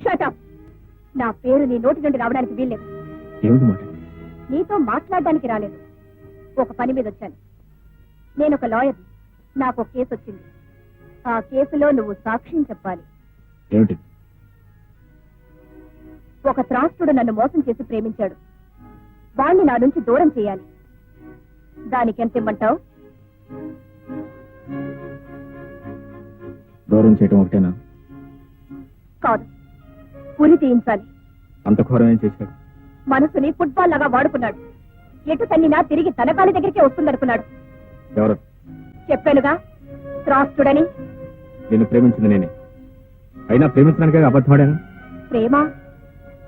Shut up. నా పేరు నీ నోటి నుండి రావడానికి వీల్లేదు. ఏమిటి మాట? నీతో మాట్లాడడానికి రాలేదు, ఒక పని మీద వచ్చాను. నేను ఒక లాయర్, నాకు ఒక కేసు వచ్చింది. ఆ కేసులో నువ్వు సాక్ష్యం చెప్పాలి. ఏమిటి? ఒక త్రాస్తుడు నన్ను మోసం చేసి ప్రేమించాడు. వాణ్ణి నా నుంచి దూరం చేయాలి. దానికి ఎంత ఇమ్మంటావు? దూరం చేయటం ఒకటేనా? కాదు, ఉరి తీయించాలి. అంత ఘోరం ఏం చేశాడు? మనసుని ఫుట్బాల్ లాగా వాడుకున్నాడు. ఎటు తన్నినా తిరిగి తన కాలి దగ్గరికే వస్తుందనుకున్నాడు. ఎవరు? చెప్పానుగా, త్రాస్తుడని. నిన్ను ప్రేమించింది నేనే. అయినా ప్రేమించడానికే అబద్ధమాడాను. ప్రేమ?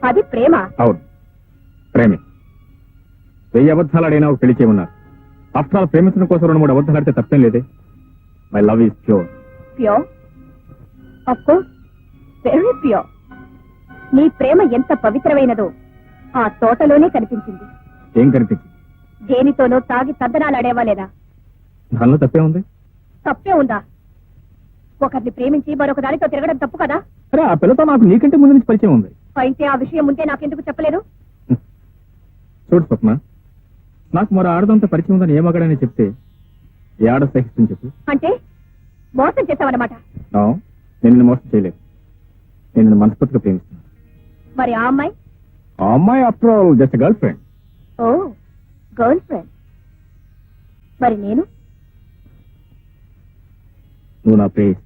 అది ప్రేమ? అవును, ప్రేమే. 1000 అబద్ధాలు ఆడైనా ఒక పెళ్లి చేయమన్నారు. ఆఫ్టర్ ఆల్ ప్రేమించడం కోసం 2-3 అబద్ధాలు ఆడితే తప్పేం లేదే. My love is pure. Pure? Of course, very pure. నీ ప్రేమ ఎంత పవిత్రమైనదో ఆ తోటలోనే కనిపించింది. ఏం కనిపించింది? దేనితోనో తాగి తద్దనాలాడేవా లేదా? దానిలో తప్పే ఉంది. తప్పే ఉందా? ఒకరిని ప్రేమించి మరొక దానితో తిరగడం తప్పు కదా? అరే, ఆ పిల్లతో నాకు నీకంటే ముందు నుంచి పరిచయం ఉంది. అయితే ఆ విషయం ముందే నాకెందుకు చెప్పలేదు? చూడు స్వప్న, నాకు మరో ఆడదంతో పరిచయం ఉందని ఏ మగాడని చెప్తే ఏ ఆడ సహిస్తుంది చెప్పు? అంటే మోసం చేశావన్నమాట. నో, నేను నిన్ను మోసం చేయలేదు. నేను నిన్ను మనస్ఫూర్తిగా ప్రేమిస్తున్నాను. మరి ఆ అమ్మాయి? ఆ అమ్మాయి after all just girlfriend. Oh, girlfriend. మరి నేను? నువ్వు నా ప్రేయస్,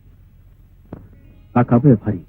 నా కాబోయే భార్య.